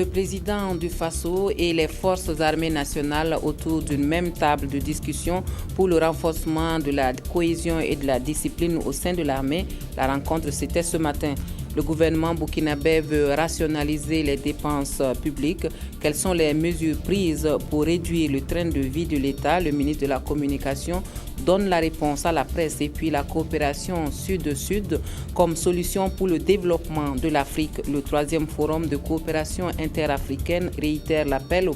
Le président du Faso et les forces armées nationales autour d'une même table de discussion pour le renforcement de la cohésion et de la discipline au sein de l'armée. La rencontre, c'était ce matin. Le gouvernement burkinabé veut rationaliser les dépenses publiques. Quelles sont les mesures prises pour réduire le train de vie de l'État? Le ministre de la Communication donne la réponse à la presse. Et puis la coopération sud-sud comme solution pour le développement de l'Afrique. Le troisième forum de coopération interafricaine réitère l'appel au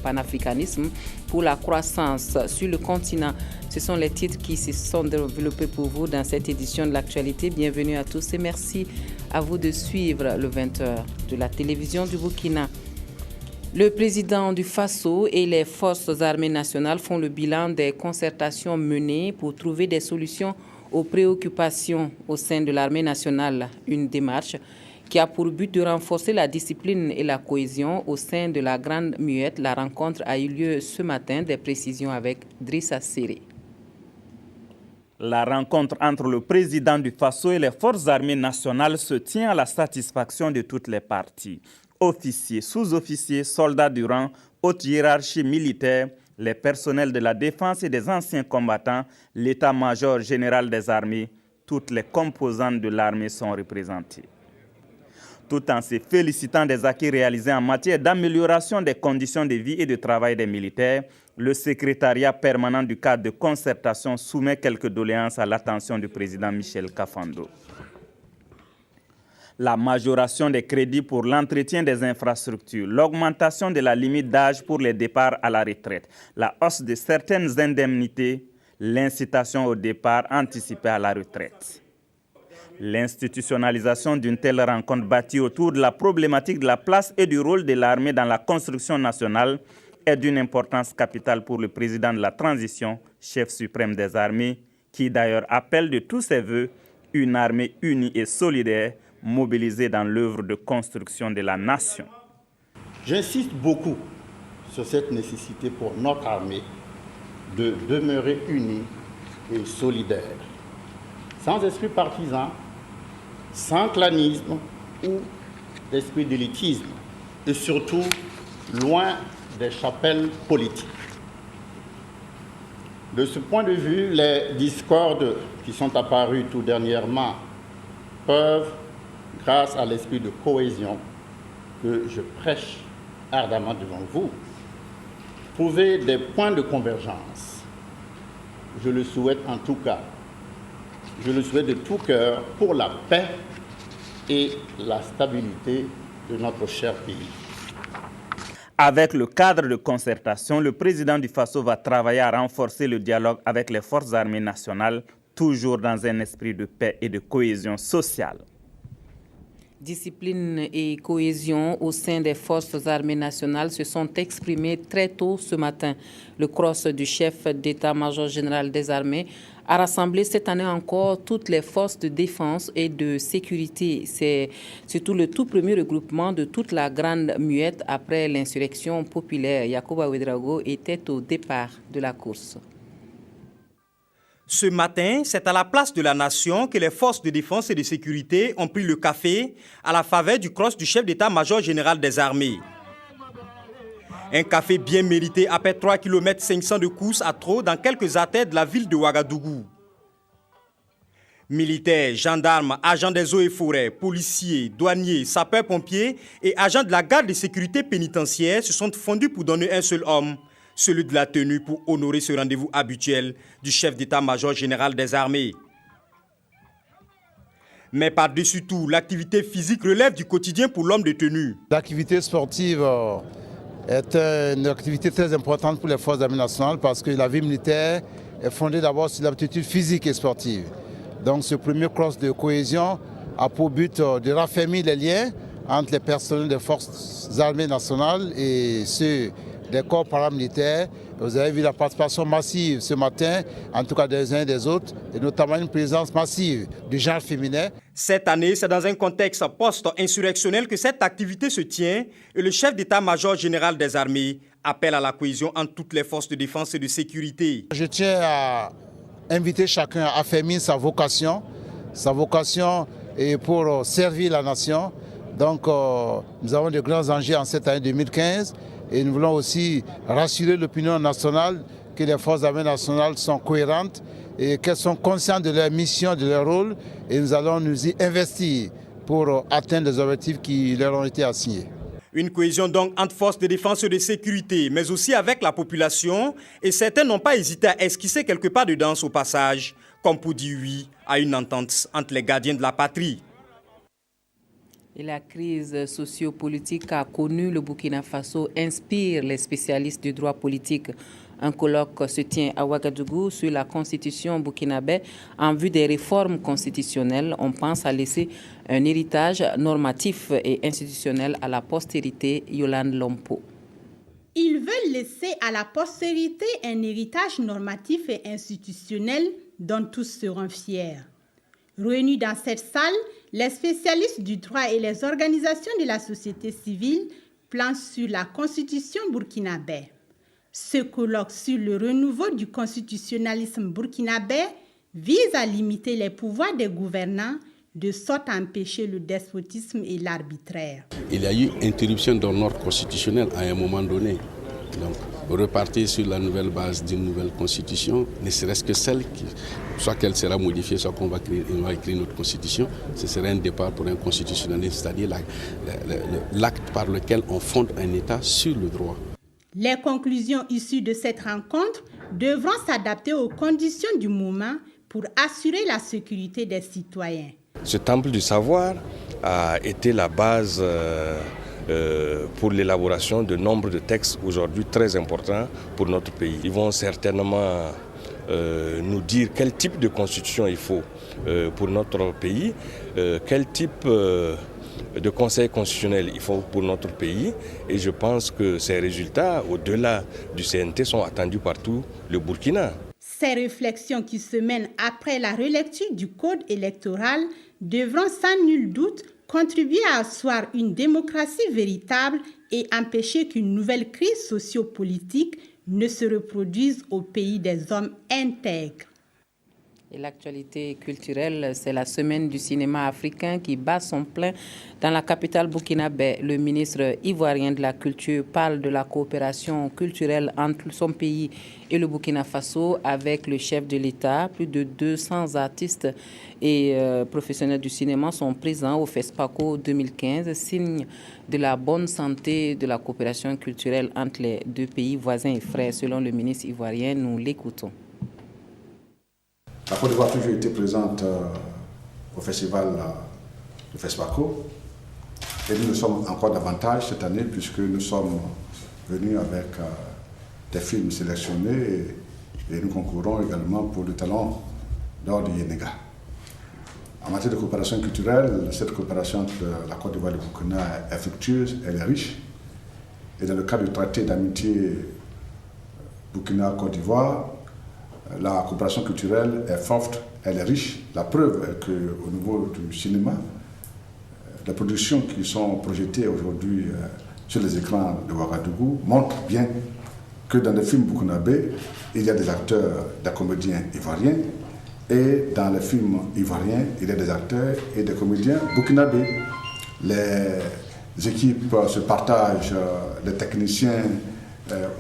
panafricanisme pour la croissance sur le continent. Ce sont les titres qui se sont développés pour vous dans cette édition de l'actualité. Bienvenue à tous et merci à vous de suivre le 20h de la télévision du Burkina. Le président du Faso et les forces armées nationales font le bilan des concertations menées pour trouver des solutions aux préoccupations au sein de l'armée nationale. Une démarche qui a pour but de renforcer la discipline et la cohésion au sein de la Grande Muette. La rencontre a eu lieu ce matin. Des précisions avec Drissa Séré. La rencontre entre le président du Faso et les forces armées nationales se tient à la satisfaction de toutes les parties. Officiers, sous-officiers, soldats du rang, haute hiérarchie militaire, les personnels de la défense et des anciens combattants, l'état-major général des armées, toutes les composantes de l'armée sont représentées. Tout en se félicitant des acquis réalisés en matière d'amélioration des conditions de vie et de travail des militaires, le secrétariat permanent du cadre de concertation soumet quelques doléances à l'attention du président Michel Kafando. La majoration des crédits pour l'entretien des infrastructures, l'augmentation de la limite d'âge pour les départs à la retraite, la hausse de certaines indemnités, l'incitation au départ anticipé à la retraite. L'institutionnalisation d'une telle rencontre bâtie autour de la problématique de la place et du rôle de l'armée dans la construction nationale est d'une importance capitale pour le président de la transition, chef suprême des armées, qui d'ailleurs appelle de tous ses voeux une armée unie et solidaire, mobilisée dans l'œuvre de construction de la nation. J'insiste beaucoup sur cette nécessité pour notre armée de demeurer unie et solidaire, sans esprit partisan, sans clanisme ou d'esprit d'élitisme, et surtout loin des chapelles politiques. De ce point de vue, les discordes qui sont apparus tout dernièrement peuvent, grâce à l'esprit de cohésion que je prêche ardemment devant vous, trouver des points de convergence. Je le souhaite en tout cas. Je le souhaite de tout cœur pour la paix et la stabilité de notre cher pays. Avec le cadre de concertation, le président du Faso va travailler à renforcer le dialogue avec les forces armées nationales, toujours dans un esprit de paix et de cohésion sociale. Discipline et cohésion au sein des forces armées nationales se sont exprimées très tôt ce matin. Le cross du chef d'état-major général des armées a rassemblé cette année encore toutes les forces de défense et de sécurité. C'est surtout le tout premier regroupement de toute la Grande Muette après l'insurrection populaire. Yacouba Ouedraogo était au départ de la course. Ce matin, c'est à la place de la Nation que les forces de défense et de sécurité ont pris le café à la faveur du cross du chef d'état-major général des armées. Un café bien mérité après 3 km 500 de course à trot dans quelques artères de la ville de Ouagadougou. Militaires, gendarmes, agents des eaux et forêts, policiers, douaniers, sapeurs-pompiers et agents de la garde de sécurité pénitentiaire se sont fondus pour donner un seul homme, celui de la tenue pour honorer ce rendez-vous habituel du chef d'état-major général des armées. Mais par-dessus tout, l'activité physique relève du quotidien pour l'homme de tenue. L'activité sportive est une activité très importante pour les forces armées nationales parce que la vie militaire est fondée d'abord sur l'aptitude physique et sportive. Donc ce premier cross de cohésion a pour but de raffermir les liens entre les personnels des forces armées nationales et ceux des corps paramilitaires. Vous avez vu la participation massive ce matin, en tout cas des uns et des autres, et notamment une présence massive du genre féminin. Cette année, c'est dans un contexte post-insurrectionnel que cette activité se tient et le chef d'état-major général des armées appelle à la cohésion entre toutes les forces de défense et de sécurité. Je tiens à inviter chacun à affermir sa vocation est pour servir la nation, Donc nous avons de grands enjeux en cette année 2015 et nous voulons aussi rassurer l'opinion nationale que les forces armées nationales sont cohérentes et qu'elles sont conscientes de leur mission, de leur rôle, et nous allons nous y investir pour atteindre les objectifs qui leur ont été assignés. Une cohésion donc entre forces de défense et de sécurité, mais aussi avec la population, et certains n'ont pas hésité à esquisser quelque part de danse au passage, comme pour dire oui à une entente entre les gardiens de la patrie. Et la crise sociopolitique qu'a connue le Burkina Faso inspire les spécialistes du droit politique. Un colloque se tient à Ouagadougou sur la constitution burkinabé en vue des réformes constitutionnelles. On pense à laisser un héritage normatif et institutionnel à la postérité. Yolande Lompo. Ils veulent laisser à la postérité un héritage normatif et institutionnel dont tous seront fiers. Réunis dans cette salle, les spécialistes du droit et les organisations de la société civile planchent sur la constitution burkinabé. Ce colloque sur le renouveau du constitutionnalisme burkinabé vise à limiter les pouvoirs des gouvernants de sorte à empêcher le despotisme et l'arbitraire. Il y a eu interruption dans l'ordre constitutionnel à un moment donné. Donc, repartir sur la nouvelle base d'une nouvelle constitution, ne serait-ce que celle qui, soit qu'elle sera modifiée, soit qu'on va écrire notre constitution, ce serait un départ pour un constitutionnalisme, c'est-à-dire l'acte par lequel on fonde un État sur le droit. Les conclusions issues de cette rencontre devront s'adapter aux conditions du moment pour assurer la sécurité des citoyens. Ce temple du savoir a été la base pour l'élaboration de nombre de textes aujourd'hui très importants pour notre pays. Ils vont certainement nous dire quel type de constitution il faut pour notre pays, quel type de conseil constitutionnel il faut pour notre pays, et je pense que ces résultats, au-delà du CNT, sont attendus par tout le Burkina. Ces réflexions qui se mènent après la relecture du code électoral devront sans nul doute contribuer à asseoir une démocratie véritable et empêcher qu'une nouvelle crise sociopolitique ne se reproduise au pays des hommes intègres. Et l'actualité culturelle, c'est la semaine du cinéma africain qui bat son plein dans la capitale burkinabé. Le ministre ivoirien de la Culture parle de la coopération culturelle entre son pays et le Burkina Faso avec le chef de l'État. Plus de 200 artistes et professionnels du cinéma sont présents au FESPACO 2015, signe de la bonne santé de la coopération culturelle entre les deux pays voisins et frères. Selon le ministre ivoirien, nous l'écoutons. La Côte d'Ivoire a toujours été présente au festival de FESPACO et nous le sommes encore davantage cette année puisque nous sommes venus avec des films sélectionnés et nous concourons également pour le Talon d'or du Yénéga. En matière de coopération culturelle, cette coopération entre la Côte d'Ivoire et le Burkina est fructueuse, elle est riche. Et dans le cadre du traité d'amitié Burkina-Côte d'Ivoire, la coopération culturelle est forte, elle est riche. La preuve est qu'au niveau du cinéma, les productions qui sont projetées aujourd'hui sur les écrans de Ouagadougou montrent bien que dans les films burkinabés, il y a des acteurs, des comédiens ivoiriens, et dans les films ivoiriens, il y a des acteurs et des comédiens burkinabés. Les équipes se partagent, les techniciens,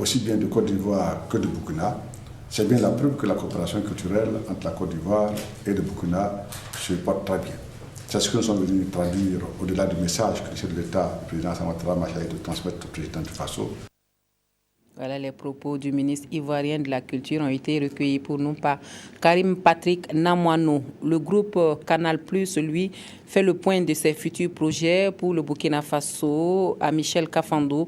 aussi bien de Côte d'Ivoire que de Burkina. C'est bien la preuve que la coopération culturelle entre la Côte d'Ivoire et le Burkina se porte très bien. C'est ce que nous sommes venus traduire au-delà du message que le chef de l'État, le président Ouattara, m'a chargé de transmettre au président du Faso. Voilà, les propos du ministre ivoirien de la Culture ont été recueillis pour nous par Karim Patrick Namouano. Le groupe Canal+, lui, fait le point de ses futurs projets pour le Burkina Faso à Michel Kafando.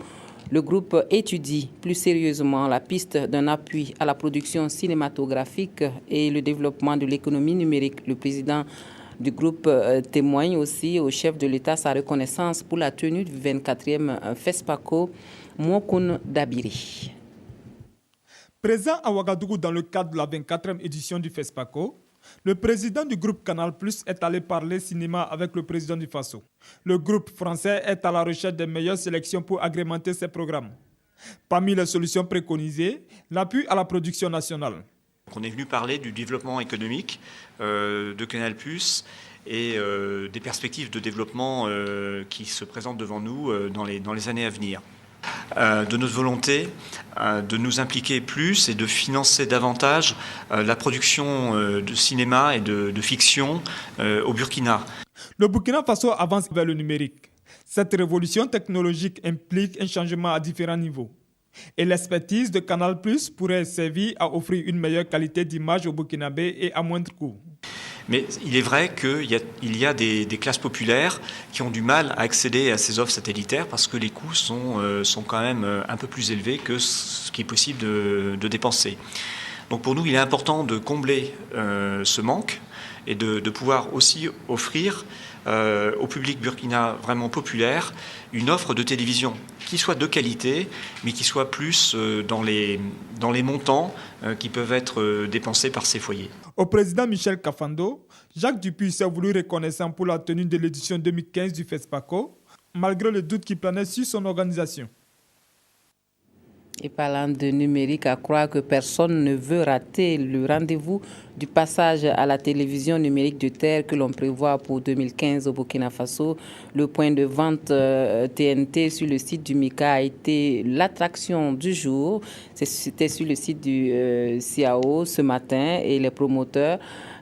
Le groupe étudie plus sérieusement la piste d'un appui à la production cinématographique et le développement de l'économie numérique. Le président du groupe témoigne aussi au chef de l'État sa reconnaissance pour la tenue du 24e FESPACO, Moukoun Dabiri. Présent à Ouagadougou dans le cadre de la 24e édition du FESPACO, le président du groupe Canal+ est allé parler cinéma avec le président du Faso. Le groupe français est à la recherche des meilleures sélections pour agrémenter ses programmes. Parmi les solutions préconisées, l'appui à la production nationale. On est venu parler du développement économique de Canal+, et des perspectives de développement qui se présentent devant nous dans les années à venir. De notre volonté de nous impliquer plus et de financer davantage la production de cinéma et de fiction au Burkina. Le Burkina Faso avance vers le numérique. Cette révolution technologique implique un changement à différents niveaux. Et l'expertise de Canal+ pourrait servir à offrir une meilleure qualité d'image aux Burkinabés et à moindre coût. Mais il est vrai qu'il y a des classes populaires qui ont du mal à accéder à ces offres satellitaires parce que les coûts sont quand même un peu plus élevés que ce qui est possible de dépenser. Donc pour nous, il est important de combler ce manque et de pouvoir aussi offrir au public burkina vraiment populaire une offre de télévision qui soit de qualité, mais qui soit plus dans les montants qui peuvent être dépensés par ces foyers. Au président Michel Kafando, Jacques Dupuis s'est voulu reconnaissant pour la tenue de l'édition 2015 du FESPACO, malgré le doute qui planait sur son organisation. Et parlant de numérique, à croire que personne ne veut rater le rendez-vous du passage à la télévision numérique de terre que l'on prévoit pour 2015 au Burkina Faso. Le point de vente TNT sur le site du MICA a été l'attraction du jour. C'était sur le site du CIAO ce matin et les promoteurs,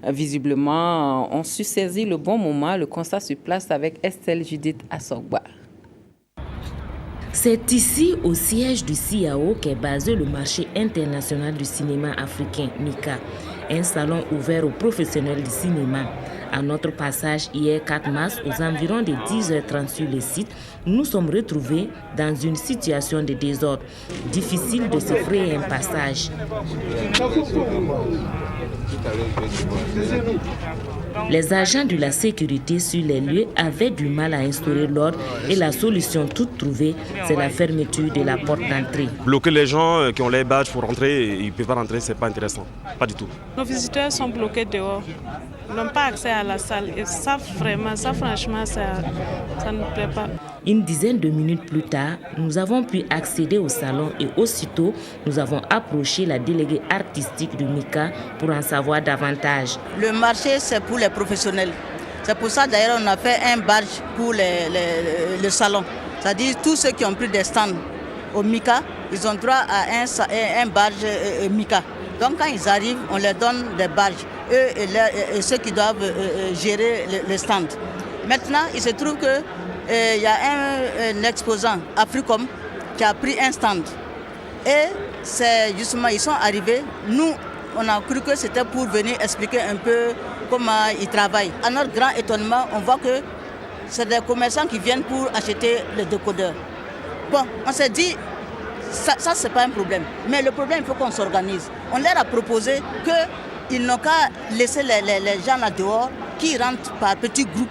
visiblement, ont su saisir le bon moment. Le constat se place avec Estelle Judith Assogba. C'est ici, au siège du CIAO, qu'est basé le marché international du cinéma africain, MICA, un salon ouvert aux professionnels du cinéma. À notre passage hier 4 mars, aux environs de 10h30 sur le site, nous nous sommes retrouvés dans une situation de désordre. Difficile de se frayer un passage. Les agents de la sécurité sur les lieux avaient du mal à instaurer l'ordre et la solution toute trouvée, c'est la fermeture de la porte d'entrée. Bloquer les gens qui ont les badges pour rentrer, ils ne peuvent pas rentrer, ce n'est pas intéressant, pas du tout. Nos visiteurs sont bloqués dehors, ils n'ont pas accès à la salle et ça franchement, ça ne nous plaît pas. Une dizaine de minutes plus tard, nous avons pu accéder au salon et aussitôt, nous avons approché la déléguée artistique du MICA pour en savoir davantage. Le marché, c'est pour les professionnels. C'est pour ça d'ailleurs on a fait un badge pour le salon. C'est-à-dire tous ceux qui ont pris des stands au MICA, ils ont droit à un badge MICA. Donc quand ils arrivent, on leur donne des badges, eux et ceux qui doivent gérer le stand. Maintenant, il se trouve que il y a un exposant, Africom, qui a pris un stand. Et c'est justement, ils sont arrivés. Nous, on a cru que c'était pour venir expliquer un peu comment ils travaillent. À notre grand étonnement, on voit que c'est des commerçants qui viennent pour acheter les décodeurs. Bon, on s'est dit, ça c'est pas un problème. Mais le problème, il faut qu'on s'organise. On leur a proposé qu'ils n'ont qu'à laisser les gens là dehors, qui rentrent par petits groupes,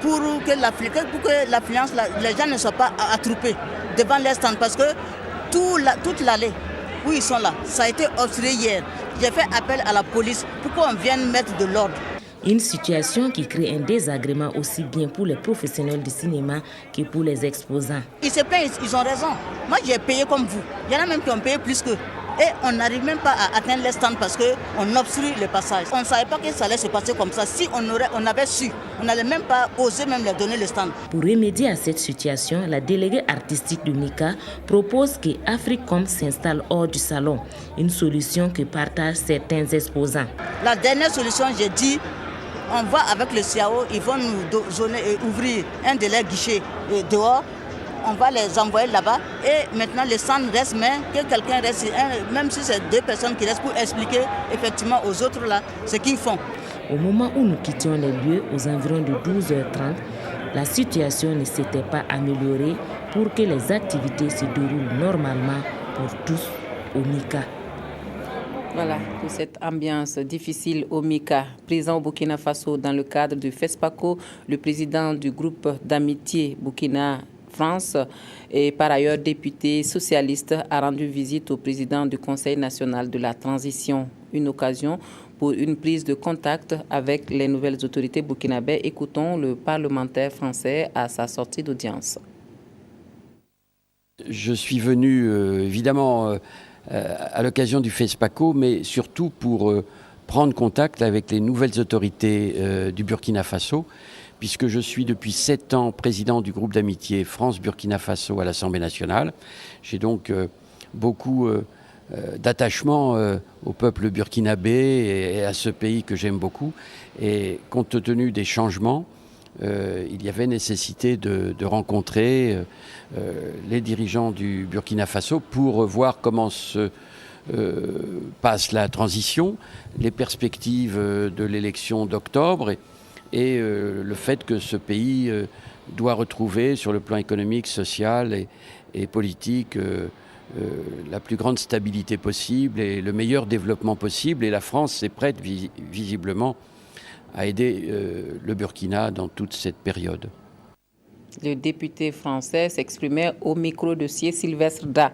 pour que l'affluence, les gens ne soient pas attroupés devant les stands. Parce que toute l'allée où ils sont là, ça a été obstrué hier. J'ai fait appel à la police pour qu'on vienne mettre de l'ordre. Une situation qui crée un désagrément aussi bien pour les professionnels du cinéma que pour les exposants. Ils se plaignent, ils ont raison. Moi j'ai payé comme vous. Il y en a même qui ont payé plus qu'eux. Et on n'arrive même pas à atteindre les stands parce qu'on obstrue le passage. On ne savait pas que ça allait se passer comme ça. Si on avait su, on n'allait même pas oser même leur donner le stand. Pour remédier à cette situation, la déléguée artistique du MICA propose que Africom s'installe hors du salon. Une solution que partagent certains exposants. La dernière solution, j'ai dit, on va avec le CIAO, ils vont nous ouvrir un de leurs guichets dehors. On va les envoyer là-bas et maintenant les stands restent, mais que quelqu'un reste, même si c'est 2 personnes qui restent pour expliquer effectivement aux autres là ce qu'ils font. Au moment où nous quittions les lieux, aux environs de 12h30, la situation ne s'était pas améliorée pour que les activités se déroulent normalement pour tous au MICA. Voilà, pour cette ambiance difficile au MICA. Présent au Burkina Faso dans le cadre du FESPACO, le président du groupe d'amitié Burkina-France et par ailleurs député socialiste a rendu visite au président du Conseil national de la transition. Une occasion pour une prise de contact avec les nouvelles autorités burkinabées. Écoutons le parlementaire français à sa sortie d'audience. Je suis venu évidemment à l'occasion du FESPACO, mais surtout pour prendre contact avec les nouvelles autorités du Burkina Faso, puisque je suis depuis 7 ans président du groupe d'amitié France-Burkina Faso à l'Assemblée nationale. J'ai donc beaucoup d'attachement au peuple burkinabé et à ce pays que j'aime beaucoup. Et compte tenu des changements, il y avait nécessité de rencontrer les dirigeants du Burkina Faso pour voir comment se passe la transition, les perspectives de l'élection d'octobre et le fait que ce pays doit retrouver sur le plan économique, social et politique la plus grande stabilité possible et le meilleur développement possible. Et la France est prête visiblement à aider le Burkina dans toute cette période. Le député français s'exprimait au micro de Sylvestre Da.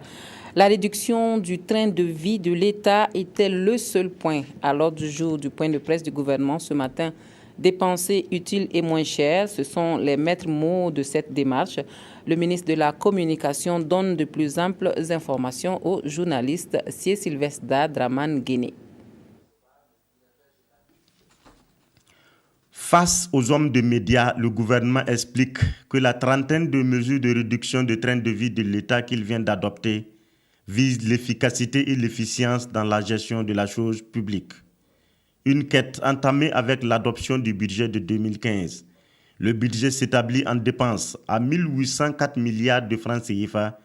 La réduction du train de vie de l'État était le seul point à l'ordre du jour du point de presse du gouvernement ce matin. Dépenser utile et moins cher, ce sont les maîtres mots de cette démarche. Le ministre de la Communication donne de plus amples informations aux journalistes. Sylvestre Da, Draman Guéné. Face aux hommes de médias, le gouvernement explique que la trentaine de mesures de réduction de train de vie de l'État qu'il vient d'adopter vise l'efficacité et l'efficience dans la gestion de la chose publique. Une quête entamée avec l'adoption du budget de 2015. Le budget s'établit en dépenses à 1804 milliards de francs CFA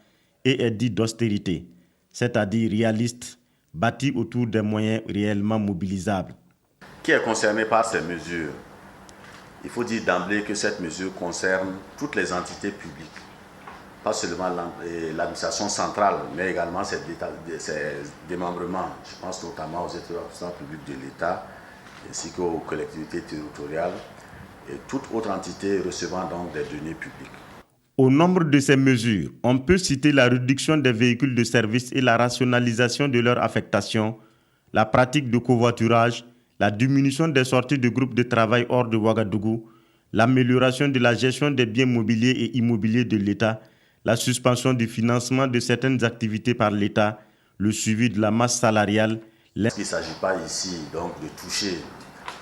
et est dit d'austérité, c'est-à-dire réaliste, bâti autour des moyens réellement mobilisables. Qui est concerné par ces mesures? Il faut dire d'emblée que cette mesure concerne toutes les entités publiques, pas seulement l'administration centrale, mais également ses démembrements. Je pense notamment aux établissements publics de l'État, ainsi qu'aux collectivités territoriales et toute autre entité recevant donc des deniers publics. Au nombre de ces mesures, on peut citer la réduction des véhicules de service et la rationalisation de leur affectation, la pratique de covoiturage, la diminution des sorties de groupes de travail hors de Ouagadougou, l'amélioration de la gestion des biens mobiliers et immobiliers de l'État, la suspension du financement de certaines activités par l'État, le suivi de la masse salariale. Il ne s'agit pas ici donc de toucher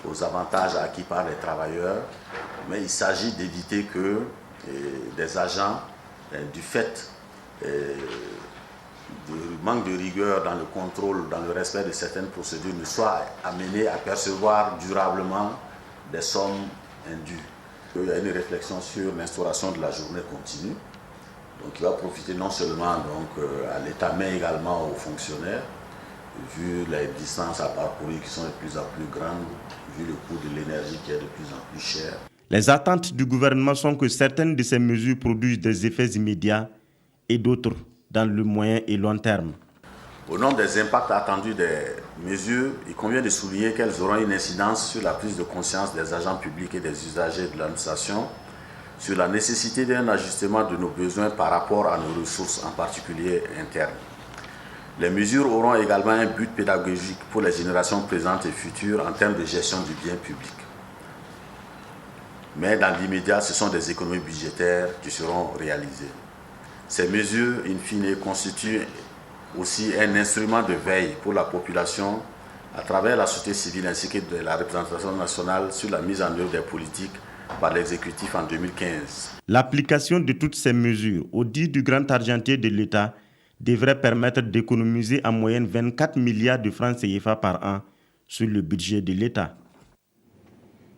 aux avantages acquis par les travailleurs, mais il s'agit d'éviter que des agents, du fait du manque de rigueur dans le contrôle, dans le respect de certaines procédures, ne soient amenés à percevoir durablement des sommes indues. Il y a une réflexion sur l'instauration de la journée continue, donc qui va profiter non seulement donc, à l'État, mais également aux fonctionnaires, vu les distances à parcourir qui sont de plus en plus grandes, vu le coût de l'énergie qui est de plus en plus cher. Les attentes du gouvernement sont que certaines de ces mesures produisent des effets immédiats et d'autres dans le moyen et long terme. Au nom des impacts attendus des mesures, il convient de souligner qu'elles auront une incidence sur la prise de conscience des agents publics et des usagers de l'administration, sur la nécessité d'un ajustement de nos besoins par rapport à nos ressources, en particulier internes. Les mesures auront également un but pédagogique pour les générations présentes et futures en termes de gestion du bien public. Mais dans l'immédiat, ce sont des économies budgétaires qui seront réalisées. Ces mesures, in fine, constituent aussi un instrument de veille pour la population à travers la société civile ainsi que de la représentation nationale sur la mise en œuvre des politiques par l'exécutif en 2015. L'application de toutes ces mesures, au dit du grand argentier de l'État, devrait permettre d'économiser en moyenne 24 milliards de francs CFA par an sur le budget de l'État.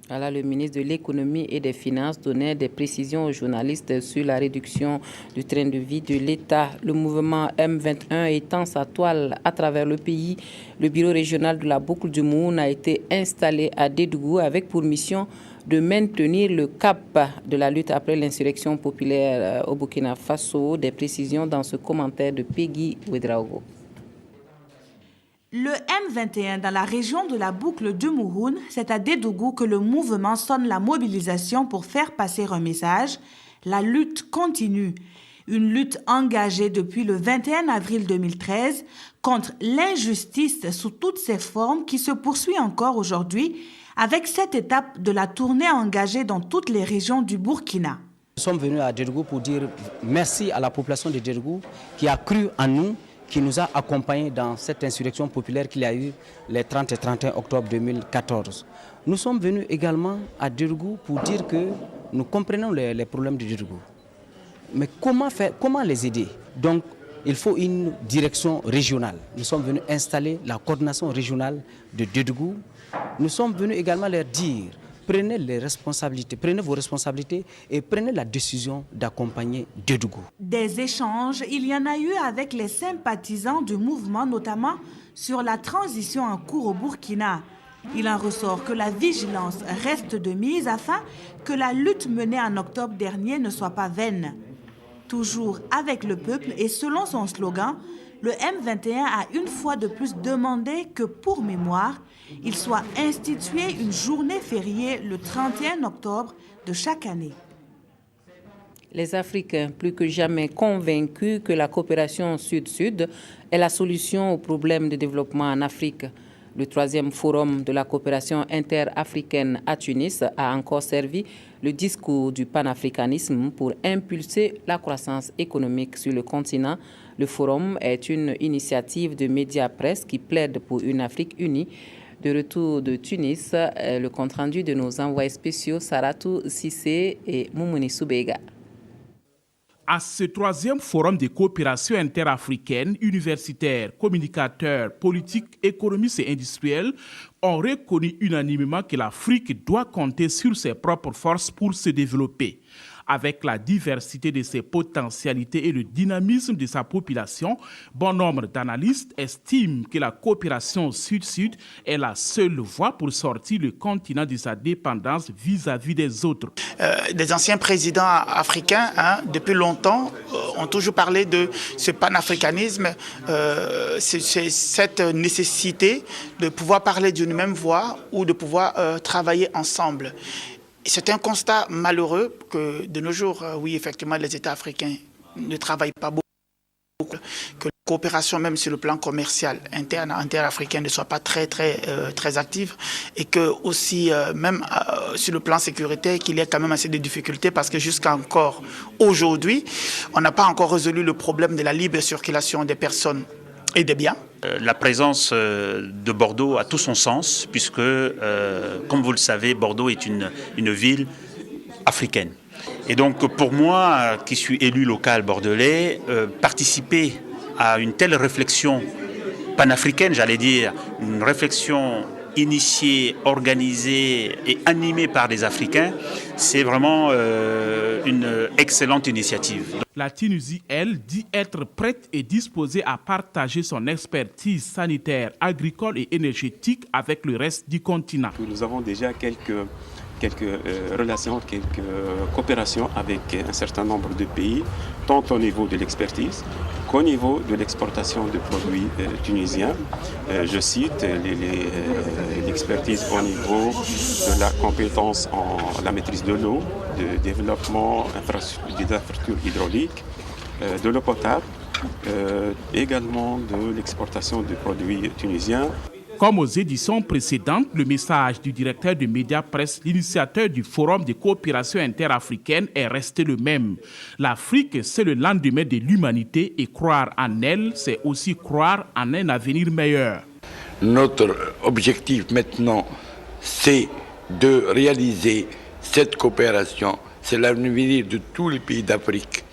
Voilà, le ministre de l'Économie et des Finances donnait des précisions aux journalistes sur la réduction du train de vie de l'État. Le mouvement M21 étend sa toile à travers le pays. Le bureau régional de la boucle du Moun a été installé à Dédougou avec pour mission de maintenir le cap de la lutte après l'insurrection populaire au Burkina Faso. Des précisions dans ce commentaire de Peggy Ouedraogo. Le M21 dans la région de la boucle du Mouhoun, c'est à Dédougou que le mouvement sonne la mobilisation pour faire passer un message. La lutte continue. Une lutte engagée depuis le 21 avril 2013 contre l'injustice sous toutes ses formes qui se poursuit encore aujourd'hui avec cette étape de la tournée engagée dans toutes les régions du Burkina. Nous sommes venus à Dédougou pour dire merci à la population de Dédougou qui a cru en nous, qui nous a accompagnés dans cette insurrection populaire qu'il y a eu les 30 et 31 octobre 2014. Nous sommes venus également à Dirgou pour dire que nous comprenons les problèmes de Dirgou. Mais comment les aider? Donc, il faut une direction régionale. Nous sommes venus installer la coordination régionale de Dirgou. Nous sommes venus également leur dire, prenez vos responsabilités et prenez la décision d'accompagner Dirgou. Des échanges, il y en a eu avec les sympathisants du mouvement, notamment sur la transition en cours au Burkina. Il en ressort que la vigilance reste de mise afin que la lutte menée en octobre dernier ne soit pas vaine. Toujours avec le peuple et selon son slogan, le M21 a une fois de plus demandé que, pour mémoire, il soit institué une journée fériée le 31 octobre de chaque année. Les Africains, plus que jamais convaincus que la coopération Sud-Sud est la solution aux problèmes de développement en Afrique. Le 3e forum de la coopération interafricaine à Tunis a encore servi le discours du panafricanisme pour impulser la croissance économique sur le continent. Le forum est une initiative de Mediapresse qui plaide pour une Afrique unie. De retour de Tunis, le compte-rendu de nos envoyés spéciaux Saratou Sissé et Moumouni Soubega. À ce 3e forum de coopération interafricaine, universitaires, communicateurs, politiques, économistes et industriels ont reconnu unanimement que l'Afrique doit compter sur ses propres forces pour se développer. Avec la diversité de ses potentialités et le dynamisme de sa population, bon nombre d'analystes estiment que la coopération Sud-Sud est la seule voie pour sortir le continent de sa dépendance vis-à-vis des autres. Des anciens présidents africains, depuis longtemps, ont toujours parlé de ce panafricanisme, c'est cette nécessité de pouvoir parler d'une même voix ou de pouvoir travailler ensemble. C'est un constat malheureux que de nos jours, oui, effectivement, les États africains ne travaillent pas beaucoup, que la coopération, même sur le plan commercial interne, interafricain, ne soit pas très active, et que aussi, même sur le plan sécuritaire, qu'il y ait quand même assez de difficultés, parce que jusqu'à encore aujourd'hui, on n'a pas encore résolu le problème de la libre circulation des personnes et des biens. La présence de Bordeaux a tout son sens puisque, comme vous le savez, Bordeaux est une ville africaine. Et donc pour moi, qui suis élu local bordelais, participer à une telle réflexion panafricaine, j'allais dire, une réflexion initiée, organisée et animée par des Africains, c'est vraiment une excellente initiative. La Tunisie, elle, dit être prête et disposée à partager son expertise sanitaire, agricole et énergétique avec le reste du continent. Nous avons déjà quelques relations, quelques coopérations avec un certain nombre de pays, tant au niveau de l'expertise qu'au niveau de l'exportation de produits tunisiens. Je cite l'expertise au niveau de la compétence en la maîtrise de l'eau, de développement des infrastructures hydrauliques, de l'eau potable, également de l'exportation de produits tunisiens. Comme aux éditions précédentes, le message du directeur de Mediapresse, l'initiateur du Forum de coopération interafricaine, est resté le même. L'Afrique, c'est le lendemain de l'humanité et croire en elle, c'est aussi croire en un avenir meilleur. Notre objectif maintenant, c'est de réaliser cette coopération. C'est l'avenir de tous les pays d'Afrique.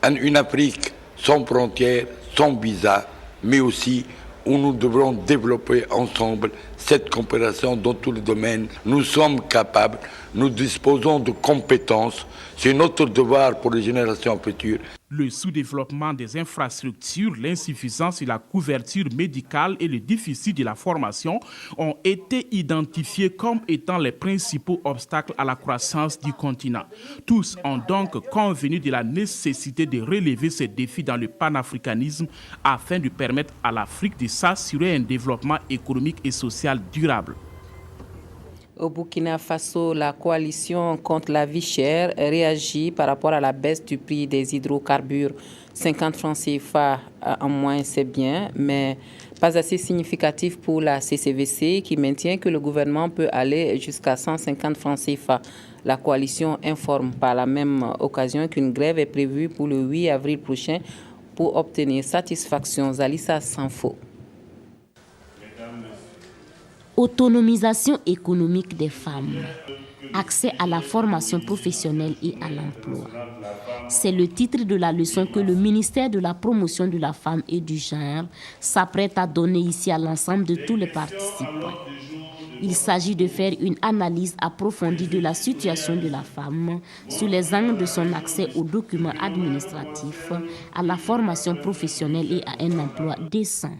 Une Afrique sans frontières, sans visa, mais aussi où nous devrons développer ensemble cette coopération dans tous les domaines. Nous sommes capables, nous disposons de compétences. C'est notre devoir pour les générations futures. Le sous-développement des infrastructures, l'insuffisance et la couverture médicale et le déficit de la formation ont été identifiés comme étant les principaux obstacles à la croissance du continent. Tous ont donc convenu de la nécessité de relever ces défis dans le panafricanisme afin de permettre à l'Afrique de s'assurer un développement économique et social durable. Au Burkina Faso, la coalition contre la vie chère réagit par rapport à la baisse du prix des hydrocarbures. 50 francs CFA en moins, c'est bien, mais pas assez significatif pour la CCVC qui maintient que le gouvernement peut aller jusqu'à 150 francs CFA. La coalition informe par la même occasion qu'une grève est prévue pour le 8 avril prochain pour obtenir satisfaction. Zalissa Sanfo. Autonomisation économique des femmes, accès à la formation professionnelle et à l'emploi. C'est le titre de la leçon que le ministère de la Promotion de la Femme et du Genre s'apprête à donner ici à l'ensemble de tous les participants. Il s'agit de faire une analyse approfondie de la situation de la femme sous les angles de son accès aux documents administratifs, à la formation professionnelle et à un emploi décent.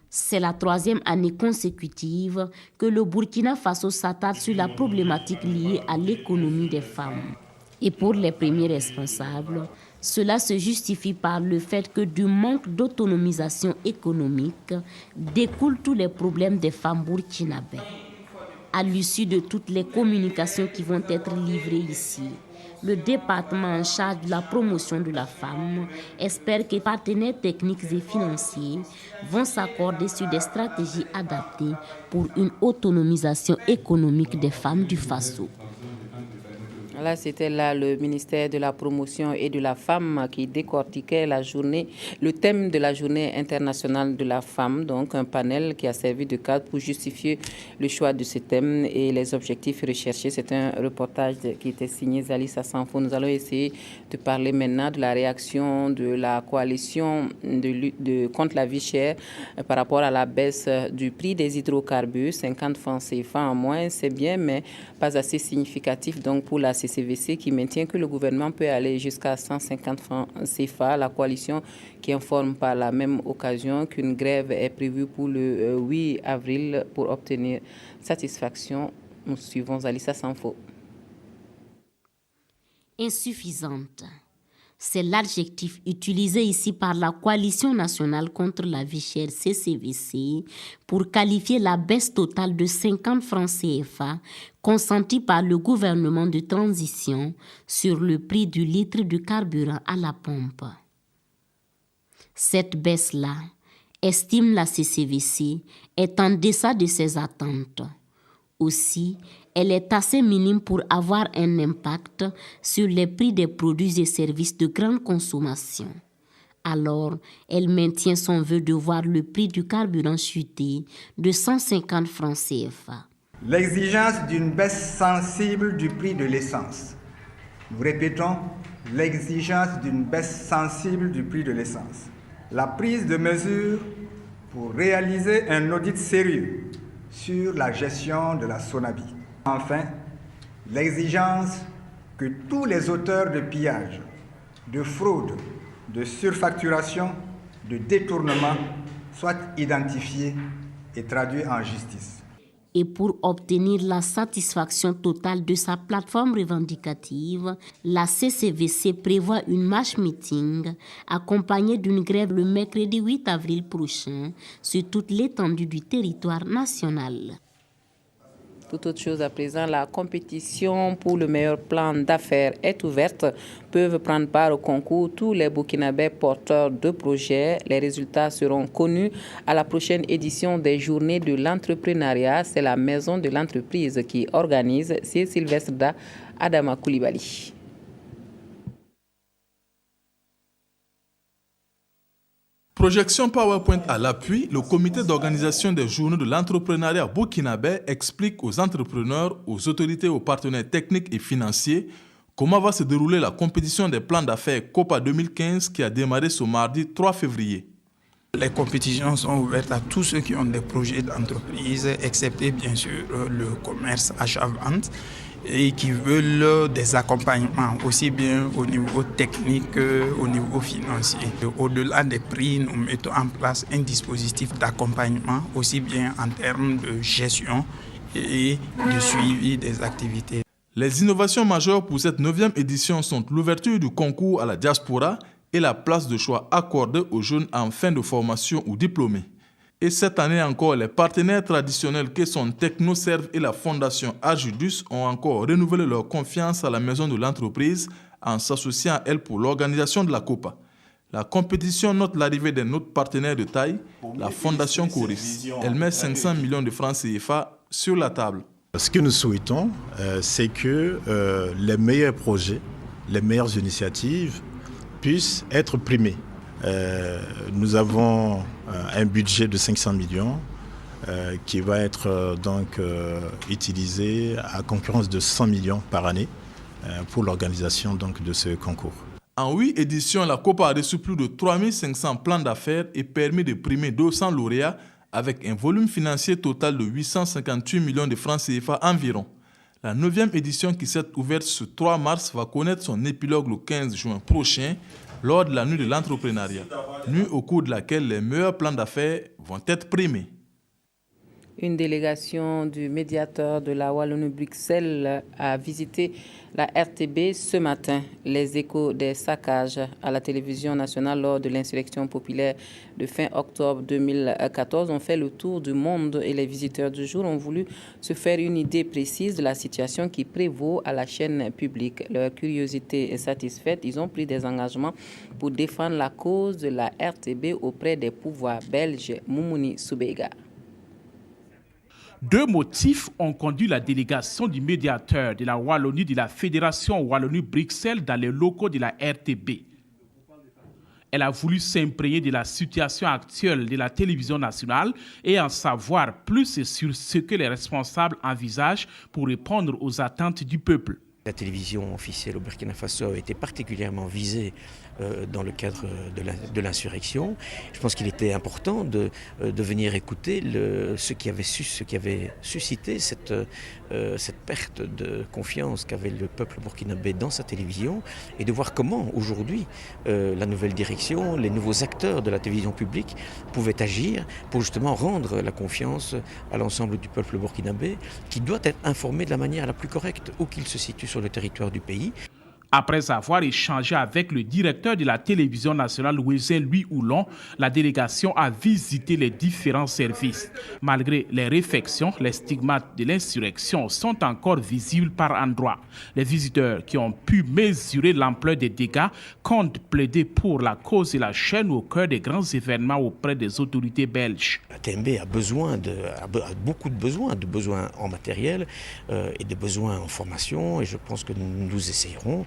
C'est la 3e année consécutive que le Burkina Faso s'attarde sur la problématique liée à l'économie des femmes. Et pour les premiers responsables, cela se justifie par le fait que du manque d'autonomisation économique découlent tous les problèmes des femmes burkinabées. À l'issue de toutes les communications qui vont être livrées ici, le département en charge de la promotion de la femme espère que les partenaires techniques et financiers vont s'accorder sur des stratégies adaptées pour une autonomisation économique des femmes du Faso. Là, c'était là le ministère de la Promotion et de la Femme qui décortiquait le thème de la Journée internationale de la femme, donc un panel qui a servi de cadre pour justifier le choix de ce thème et les objectifs recherchés. C'est un reportage qui était signé Zalissa Sanfo. Nous allons essayer de parler maintenant de la réaction de la coalition contre la vie chère par rapport à la baisse du prix des hydrocarbures. 50 francs CFA en moins, c'est bien, mais pas assez significatif donc pour la CCVC qui maintient que le gouvernement peut aller jusqu'à 150 francs CFA. La coalition qui informe par la même occasion qu'une grève est prévue pour le 8 avril pour obtenir satisfaction. Nous suivons Zalissa Sanfo. Insuffisante. C'est l'adjectif utilisé ici par la Coalition nationale contre la vie chère CCVC pour qualifier la baisse totale de 50 francs CFA consentie par le gouvernement de transition sur le prix du litre de carburant à la pompe. Cette baisse-là, estime la CCVC, est en deçà de ses attentes. Aussi, elle est assez minime pour avoir un impact sur les prix des produits et services de grande consommation. Alors, elle maintient son vœu de voir le prix du carburant chuter de 150 francs CFA. L'exigence d'une baisse sensible du prix de l'essence. Nous répétons, l'exigence d'une baisse sensible du prix de l'essence. La prise de mesures pour réaliser un audit sérieux sur la gestion de la Sonabi. Enfin, l'exigence que tous les auteurs de pillage, de fraude, de surfacturation, de détournement soient identifiés et traduits en justice. Et pour obtenir la satisfaction totale de sa plateforme revendicative, la CCVC prévoit une marche meeting accompagnée d'une grève le mercredi 8 avril prochain sur toute l'étendue du territoire national. Toute autre chose à présent, la compétition pour le meilleur plan d'affaires est ouverte. Peuvent prendre part au concours tous les Burkinabés porteurs de projets. Les résultats seront connus à la prochaine édition des Journées de l'entrepreneuriat. C'est la maison de l'entreprise qui organise. C'est Sylvestre Da Adama Koulibaly. Projection PowerPoint à l'appui, le comité d'organisation des journées de l'entrepreneuriat burkinabé explique aux entrepreneurs, aux autorités et aux partenaires techniques et financiers comment va se dérouler la compétition des plans d'affaires COPA 2015 qui a démarré ce mardi 3 février. Les compétitions sont ouvertes à tous ceux qui ont des projets d'entreprise, excepté bien sûr le commerce achat-vente, et qui veulent des accompagnements, aussi bien au niveau technique qu'au niveau financier. Au-delà des prix, nous mettons en place un dispositif d'accompagnement, aussi bien en termes de gestion et de suivi des activités. Les innovations majeures pour cette 9e édition sont l'ouverture du concours à la diaspora et la place de choix accordée aux jeunes en fin de formation ou diplômés. Et cette année encore, les partenaires traditionnels que sont TechnoServe et la fondation Arjudus ont encore renouvelé leur confiance à la maison de l'entreprise en s'associant à elle pour l'organisation de la COPA. La compétition note l'arrivée d'un autre partenaire de taille, la fondation Coris. Elle met 500 millions de francs CFA sur la table. Ce que nous souhaitons, c'est que les meilleurs projets, les meilleures initiatives puissent être primés. Nous avons un budget de 500 millions qui va être utilisé à concurrence de 100 millions par année pour l'organisation de ce concours. En 8 éditions, la COPA a reçu plus de 3500 plans d'affaires et permis de primer 200 lauréats avec un volume financier total de 858 millions de francs CFA environ. La 9e édition qui s'est ouverte ce 3 mars va connaître son épilogue le 15 juin prochain lors de la nuit de l'entrepreneuriat, nuit au cours de laquelle les meilleurs plans d'affaires vont être primés. Une délégation du médiateur de la Wallonie-Bruxelles a visité la RTB ce matin. Les échos des saccages à la télévision nationale lors de l'insurrection populaire de fin octobre 2014 ont fait le tour du monde et les visiteurs du jour ont voulu se faire une idée précise de la situation qui prévaut à la chaîne publique. Leur curiosité est satisfaite. Ils ont pris des engagements pour défendre la cause de la RTB auprès des pouvoirs belges. Moumouni Soubega. 2 motifs ont conduit la délégation du médiateur de la Wallonie de la Fédération Wallonie-Bruxelles dans les locaux de la RTB. Elle a voulu s'imprégner de la situation actuelle de la télévision nationale et en savoir plus sur ce que les responsables envisagent pour répondre aux attentes du peuple. La télévision officielle au Burkina Faso a été particulièrement visée dans le cadre de l'insurrection. Je pense qu'il était important de venir écouter ce qui avait suscité cette perte de confiance qu'avait le peuple burkinabé dans sa télévision et de voir comment aujourd'hui la nouvelle direction, les nouveaux acteurs de la télévision publique pouvaient agir pour justement rendre la confiance à l'ensemble du peuple burkinabé qui doit être informé de la manière la plus correcte où qu'il se situe sur le territoire du pays. Après avoir échangé avec le directeur de la télévision nationale, Louis Houlon, la délégation a visité les différents services. Malgré les réflexions, les stigmates de l'insurrection sont encore visibles par endroits. Les visiteurs qui ont pu mesurer l'ampleur des dégâts comptent plaider pour la cause de la chaîne au cœur des grands événements auprès des autorités belges. La TMB a beaucoup de besoins en matériel et des besoins en formation et je pense que nous essayerons.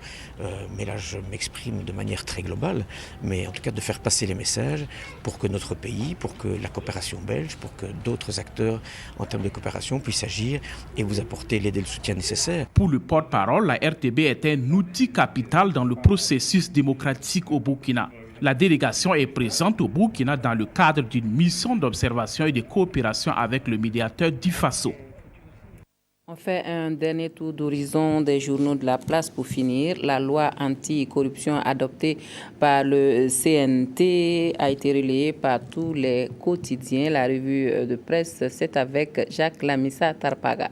Mais là je m'exprime de manière très globale, mais en tout cas de faire passer les messages pour que notre pays, pour que la coopération belge, pour que d'autres acteurs en termes de coopération puissent agir et vous apporter l'aide et le soutien nécessaire. Pour le porte-parole, la RTB est un outil capital dans le processus démocratique au Burkina. La délégation est présente au Burkina dans le cadre d'une mission d'observation et de coopération avec le médiateur du Faso. On fait un dernier tour d'horizon des journaux de la place pour finir. La loi anti-corruption adoptée par le CNT a été relayée par tous les quotidiens. La revue de presse, c'est avec Jacques Lamissa Tarpaga.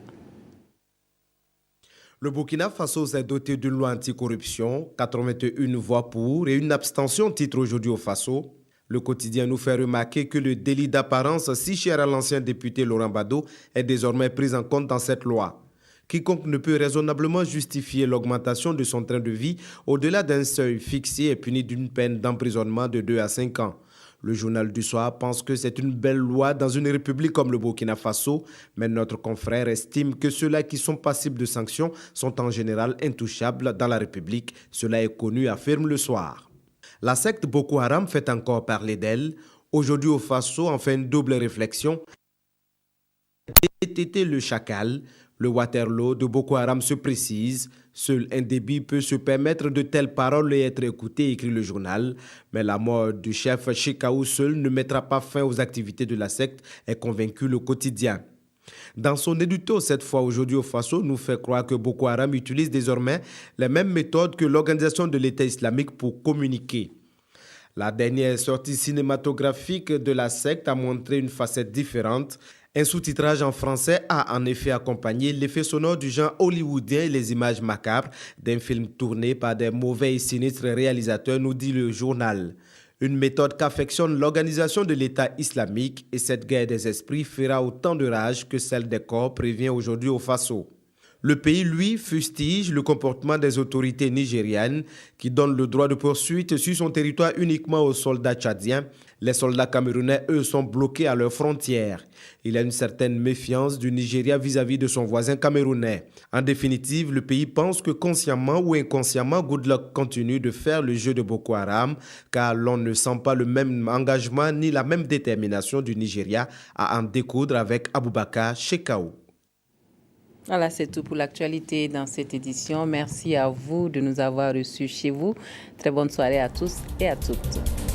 Le Burkina Faso s'est doté d'une loi anti-corruption, 81 voix pour et une abstention, titre aujourd'hui au Faso. Le quotidien nous fait remarquer que le délit d'apparence, si cher à l'ancien député Laurent Bado, est désormais pris en compte dans cette loi. Quiconque ne peut raisonnablement justifier l'augmentation de son train de vie au-delà d'un seuil fixé est puni d'une peine d'emprisonnement de 2 à 5 ans. Le journal du soir pense que c'est une belle loi dans une république comme le Burkina Faso, mais notre confrère estime que ceux-là qui sont passibles de sanctions sont en général intouchables dans la république. Cela est connu, affirme le soir. La secte Boko Haram fait encore parler d'elle. Aujourd'hui au Faso, on fait une double réflexion. Était le chacal, le Waterloo de Boko Haram se précise. Seul un débit peut se permettre de telles paroles et être écouté, écrit le journal. Mais la mort du chef Chekaou seul ne mettra pas fin aux activités de la secte, est convaincu le quotidien. Dans son édito, cette fois aujourd'hui au Faso, nous fait croire que Boko Haram utilise désormais les mêmes méthodes que l'organisation de l'État islamique pour communiquer. La dernière sortie cinématographique de la secte a montré une facette différente. Un sous-titrage en français a en effet accompagné l'effet sonore du genre hollywoodien et les images macabres d'un film tourné par des mauvais et sinistres réalisateurs, nous dit le journal. Une méthode qu'affectionne l'organisation de l'État islamique et cette guerre des esprits fera autant de rage que celle des corps, prévient aujourd'hui au Faso. Le pays, lui, fustige le comportement des autorités nigérianes qui donnent le droit de poursuite sur son territoire uniquement aux soldats tchadiens. Les soldats camerounais, eux, sont bloqués à leurs frontières. Il y a une certaine méfiance du Nigeria vis-à-vis de son voisin camerounais. En définitive, le pays pense que consciemment ou inconsciemment, Goodluck continue de faire le jeu de Boko Haram, car l'on ne sent pas le même engagement ni la même détermination du Nigeria à en découdre avec Aboubakar Shekau. Voilà, c'est tout pour l'actualité dans cette édition. Merci à vous de nous avoir reçus chez vous. Très bonne soirée à tous et à toutes.